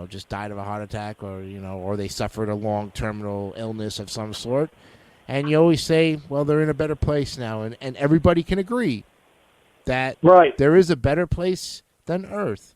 just died of a heart attack, or they suffered a long terminal illness of some sort. And you always say, well, they're in a better place now. And everybody can agree that there is a better place than Earth.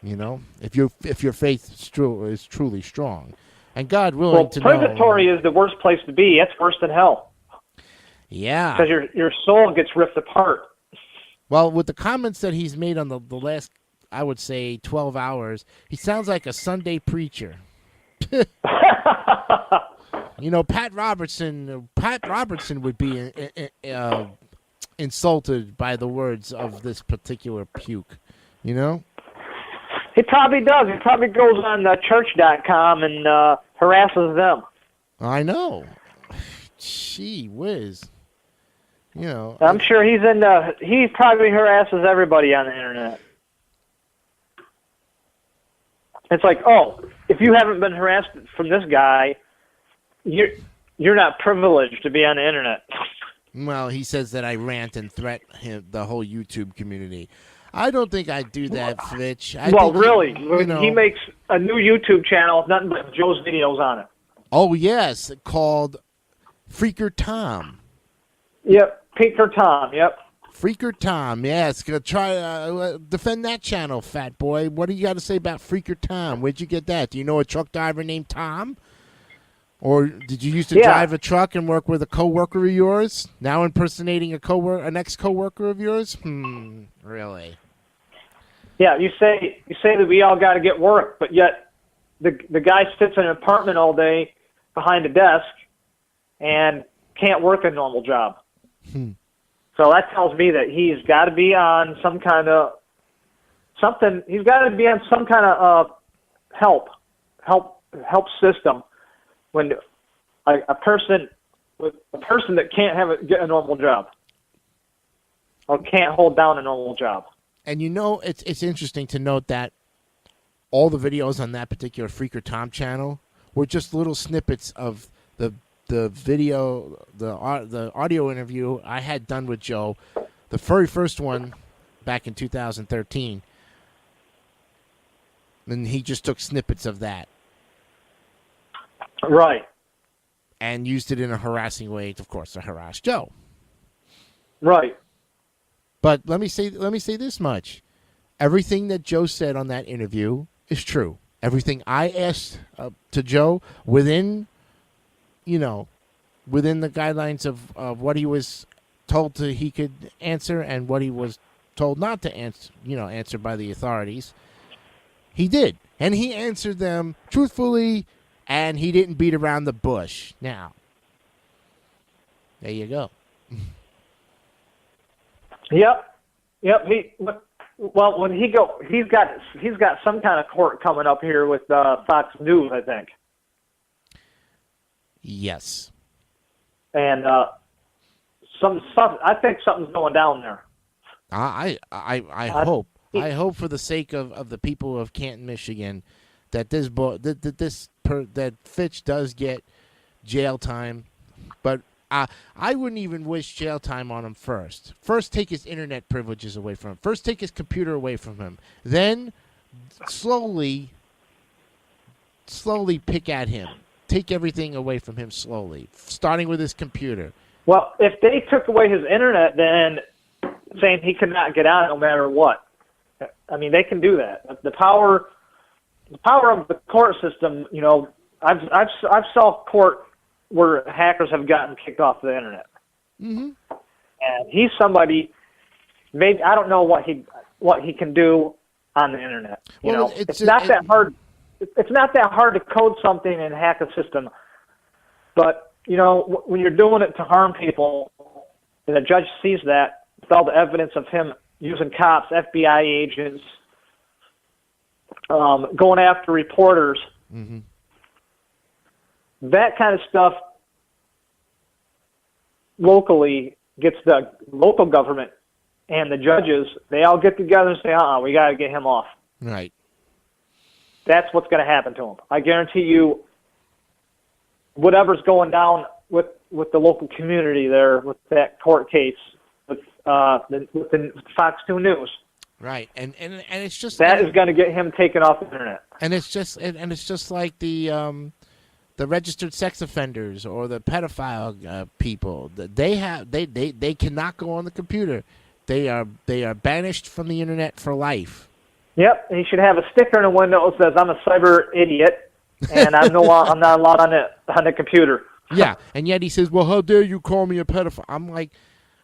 If your faith is truly strong. And God willing to know. Purgatory is the worst place to be. It's worse than hell. Yeah. Because your soul gets ripped apart. Well, with the comments that he's made on the last, I would say, 12 hours, he sounds like a Sunday preacher. Pat Robertson would be insulted by the words of this particular puke, He probably does. He probably goes on church.com and harasses them. I know. Gee whiz. I'm sure he probably harasses everybody on the internet. It's like, if you haven't been harassed from this guy, you're not privileged to be on the internet. Well, he says that I rant and threaten the whole YouTube community. I don't think I'd do that, Fitch. Really? He makes a new YouTube channel with nothing but Joe's videos on it. Oh, yes, called Freaker Tom. Yep, Freaker Tom, yep. Freaker Tom, yes. Try defend that channel, fat boy. What do you got to say about Freaker Tom? Where'd you get that? Do you know a truck driver named Tom? Or did you used to drive a truck and work with a coworker of yours? Now impersonating an ex-coworker of yours? Really? Yeah, you say that we all got to get work, but yet the guy sits in an apartment all day behind a desk and can't work a normal job. So that tells me that he's got to be on some kind of something. He's got to be on some kind of help system. When a person that can't get a normal job or can't hold down a normal job. And it's interesting to note that all the videos on that particular Freaker Tom channel were just little snippets of the video, the audio interview I had done with Joe, the very first one back in 2013. And he just took snippets of that. Right. And used it in a harassing way, of course, to harass Joe. Right. But let me say this much. Everything that Joe said on that interview is true. Everything I asked to Joe within the guidelines of what he was told he could answer and what he was told not to answer by the authorities, he did. And he answered them truthfully, and he didn't beat around the bush. Now, there you go. Yep. When he's got some kind of court coming up here with Fox News, I think. Yes. And I think something's going down there. I hope. I hope for the sake of the people of Canton, Michigan, that that Fitch does get jail time, but I wouldn't even wish jail time on him first. First, take his internet privileges away from him. First, take his computer away from him. Then, slowly pick at him. Take everything away from him slowly, starting with his computer. Well, if they took away his internet, then saying he could not get out no matter what. I mean, they can do that. The power of the court system. I've saw court where hackers have gotten kicked off the internet. Mm-hmm. And he's somebody. Maybe I don't know what he can do on the internet. It's not that hard. It's not that hard to code something and hack a system. But when you're doing it to harm people, and the judge sees that with all the evidence of him using cops, FBI agents, going after reporters. Mm-hmm. That kind of stuff locally gets the local government and the judges, they all get together and say, we got to get him off. Right. That's what's going to happen to him. I guarantee you whatever's going down with the local community there with that court case, with the Fox 2 News. Right, and it's just that is going to get him taken off the internet. And it's just like the registered sex offenders or the pedophile people. They cannot go on the computer. They are banished from the internet for life. Yep, he should have a sticker in the window that says, "I'm a cyber idiot, and I'm not allowed on the computer." Yeah, and yet he says, "Well, how dare you call me a pedophile?" I'm like,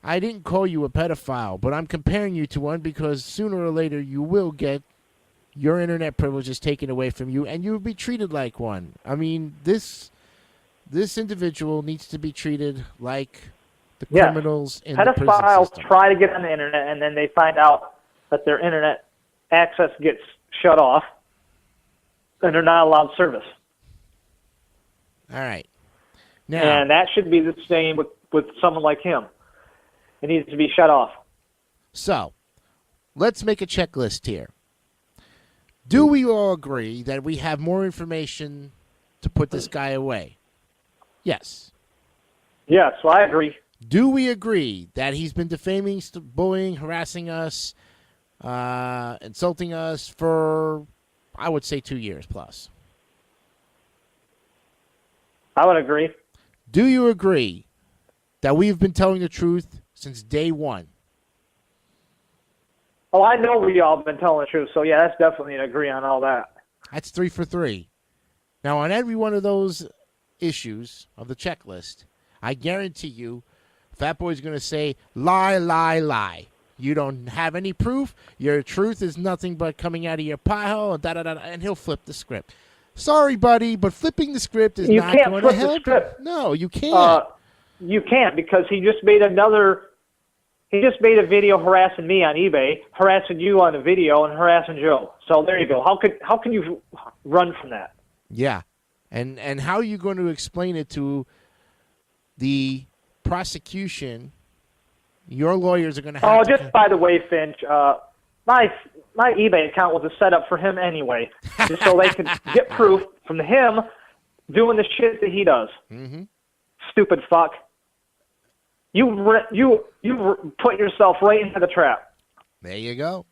I didn't call you a pedophile, but I'm comparing you to one because sooner or later you will get your internet privileges taken away from you, and you will be treated like one. I mean, this individual needs to be treated like the criminals in the prison system. Pedophiles try to get on the internet, and then they find out that their internet access gets shut off, and they're not allowed service. All right. Now, and that should be the same with someone like him. It needs to be shut off. So, let's make a checklist here. Do we all agree that we have more information to put this guy away? Yes. Yes, well, I agree. Do we agree that he's been defaming, bullying, harassing us, insulting us for, I would say, 2 years plus? I would agree. Do you agree that we've been telling the truth since day one? Oh, I know we all been telling the truth, so yeah, that's definitely an agree on all that. That's 3 for 3. Now, on every one of those issues of the checklist, I guarantee you, Fat Boy's going to say, lie, lie, lie. You don't have any proof. Your truth is nothing but coming out of your pie hole, and da-da-da, and he'll flip the script. Sorry, buddy, but flipping the script is not going to help. No, you can't. You can't, because he just made a video harassing me on eBay, harassing you on a video, and harassing Joe. So there you go. How can you run from that? Yeah. And how are you going to explain it to the prosecution? Your lawyers are going to have to... Oh, just by the way, Finch, my eBay account was set up for him anyway, just so they could get proof from him doing the shit that he does. Mm-hmm. Stupid fuck. You put yourself right into the trap. There you go.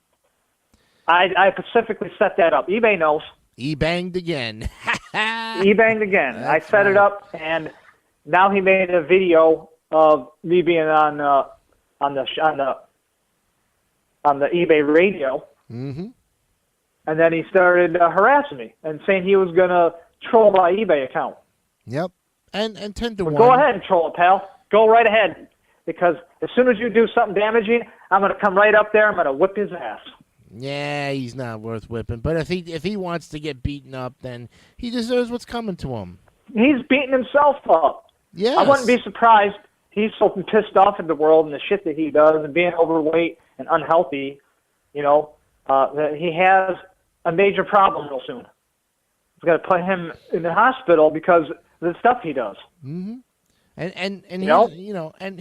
I specifically set that up. eBay knows. E-banged again. E-banged again. I set it up, and now he made a video of me being on the eBay radio. Mm-hmm. And then he started harassing me and saying he was going to troll my eBay account. Yep. And 10 to 1. Go ahead and troll it, pal. Go right ahead. Because as soon as you do something damaging, I'm going to come right up there. I'm going to whip his ass. Yeah, he's not worth whipping. But if he wants to get beaten up, then he deserves what's coming to him. He's beating himself up. Yes. I wouldn't be surprised. He's so pissed off at the world and the shit that he does and being overweight and unhealthy, that he has a major problem real soon. It's going to put him in the hospital because of the stuff he does. Mm-hmm. And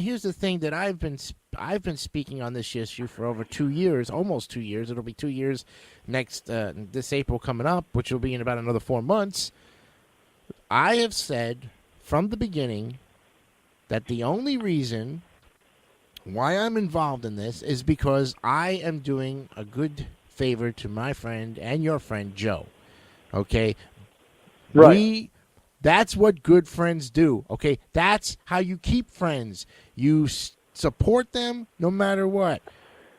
here's the thing that I've been speaking on this issue for over 2 years, almost 2 years. It'll be 2 years next this April coming up, which will be in about another 4 months. I have said from the beginning that the only reason why I'm involved in this is because I am doing a good favor to my friend and your friend Joe. Okay? Right. That's what good friends do. Okay? That's how you keep friends. You support them no matter what.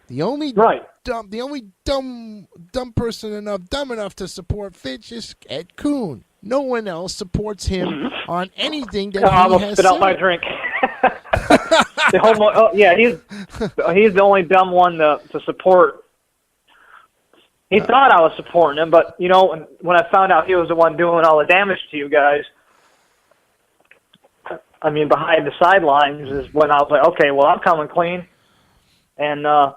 The only dumb person dumb enough to support Fitch is Ed Kuhn. No one else supports him on anything that he has said. I almost spit out my drink. He's the only dumb one to support. He thought I was supporting him, but when I found out he was the one doing all the damage to you guys, I mean, behind the sidelines is when I was like, okay, well, I'm coming clean, and I'm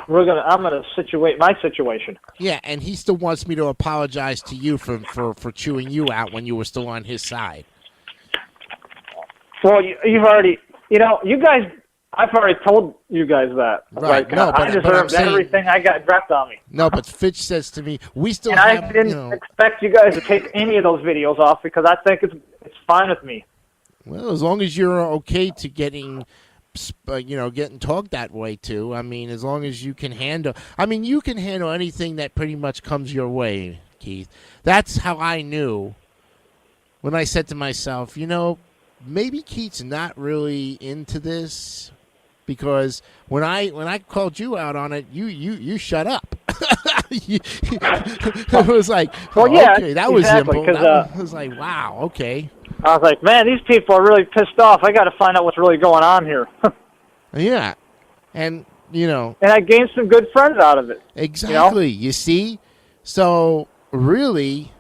gonna situate my situation. Yeah, and he still wants me to apologize to you for chewing you out when you were still on his side. Well, you've already, you guys. I've already told you guys that. Right. Like, no, I deserved everything I got dropped on me. No, but Fitch says to me, we still and have, I didn't expect you guys to take any of those videos off because I think it's fine with me. Well, as long as you're okay to getting getting talked that way to. I mean, as long as you can handle. I mean, you can handle anything that pretty much comes your way, Keith. That's how I knew when I said to myself, maybe Keith's not really into this, because when I called you out on it, you shut up. It was like, okay, that was simple. That was like, wow, okay. I was like, man, these people are really pissed off. I got to find out what's really going on here. Yeah, and and I gained some good friends out of it. Exactly. You see, so really,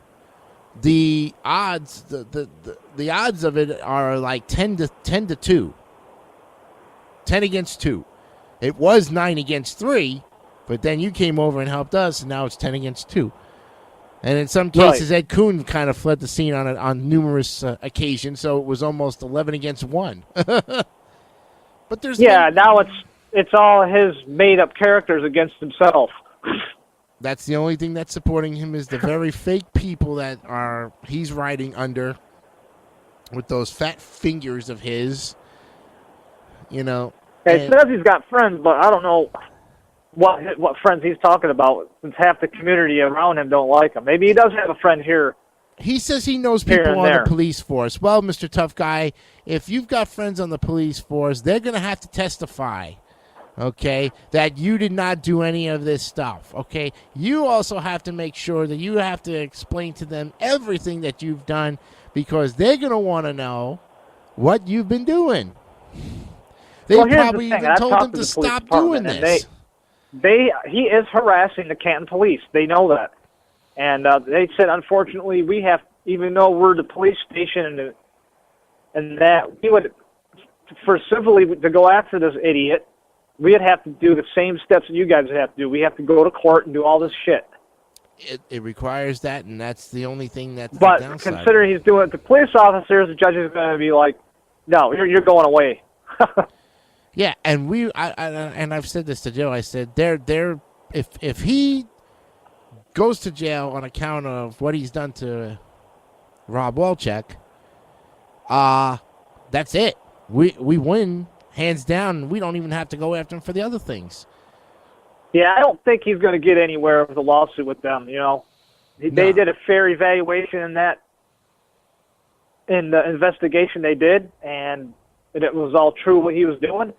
the odds the odds of it are like 10 to 2. 10 against 2. It was 9 against 3, but then you came over and helped us, and now it's 10 against 2. And in some cases, Ed Kuhn kind of fled the scene on numerous occasions, so it was almost 11 against 1. But there's now it's all his made-up characters against himself. That's the only thing that's supporting him, is the very fake people that he's riding under with those fat fingers of his. He says he's got friends, but I don't know what friends he's talking about, since half the community around him don't like him. Maybe he does have a friend here. He says he knows people on the police force. Well, Mr. Tough Guy, if you've got friends on the police force, they're going to have to testify, okay, that you did not do any of this stuff, okay? You also have to make sure that you have to explain to them everything that you've done, because they're going to want to know what you've been doing. They probably even told him to stop doing this. He is harassing the Canton police. They know that. And they said, unfortunately, we have, even though we're the police station and that, we would, for civilly to go after this idiot, we'd have to do the same steps that you guys have to do. We have to go to court and do all this shit. It requires that, and that's the only thing that's the downside. But considering he's doing it to police officers, the judge is going to be like, no, you're going away. Yeah, and I've said this to Joe. I said, if he goes to jail on account of what he's done to Rob Walchek, that's it. We win hands down. We don't even have to go after him for the other things. Yeah, I don't think he's going to get anywhere with a lawsuit with them. They did a fair evaluation in the investigation they did, and it was all true what he was doing.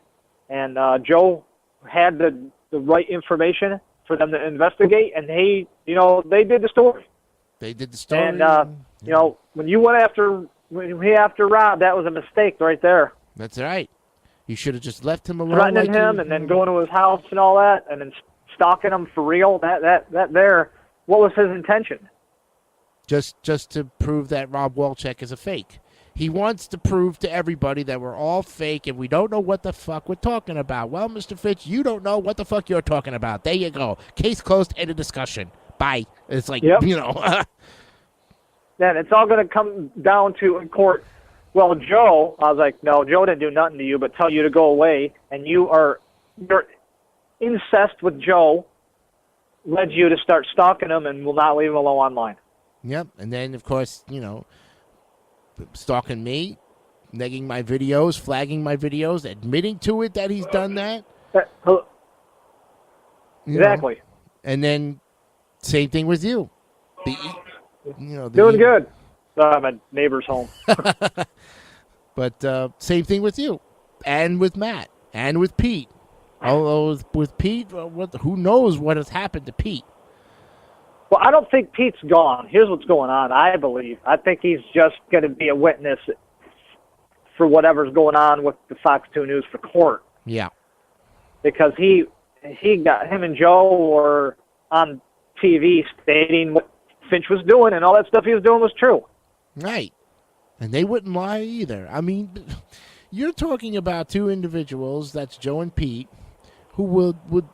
And Joe had the right information for them to investigate, and they did the story. They did the story. And when he went after Rob, that was a mistake right there. That's right. You should have just left him alone. Threatening him and then going to his house and all that, and then stalking him for real. That there. What was his intention? Just to prove that Rob Walchek is a fake. He wants to prove to everybody that we're all fake and we don't know what the fuck we're talking about. Well, Mr. Fitch, you don't know what the fuck you're talking about. There you go. Case closed, end of discussion. Bye. It's like, Then it's all going to come down to in court. Well, Joe, I was like, no, Joe didn't do nothing to you but tell you to go away, and your incest with Joe led you to start stalking him and will not leave him alone online. Yep, and then, of course, stalking me, negging my videos, flagging my videos, admitting to it that he's done that. Exactly. And then same thing with you. Doing good. My neighbor's home. But same thing with you, and with Matt, and with Pete. Although with Pete, who knows what has happened to Pete? Well, I don't think Pete's gone. Here's what's going on, I believe. I think he's just going to be a witness for whatever's going on with the Fox 2 News for court. Yeah. Because him and Joe were on TV stating what Finch was doing, and all that stuff he was doing was true. Right. And they wouldn't lie either. I mean, you're talking about two individuals, that's Joe and Pete, who would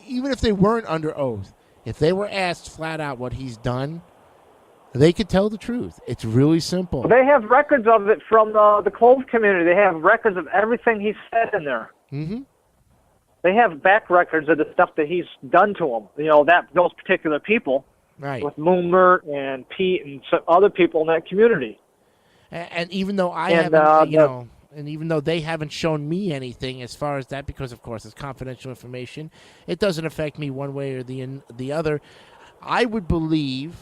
even if they weren't under oath, if they were asked flat out what he's done, they could tell the truth. It's really simple. They have records of it from the Clove community. They have records of everything he said in there. Mm-hmm. They have back records of the stuff that he's done to them. Those particular people, right? With Moomer and Pete and some other people in that community. And even though I haven't, And even though they haven't shown me anything as far as that, because of course it's confidential information, it doesn't affect me one way or the other. I would believe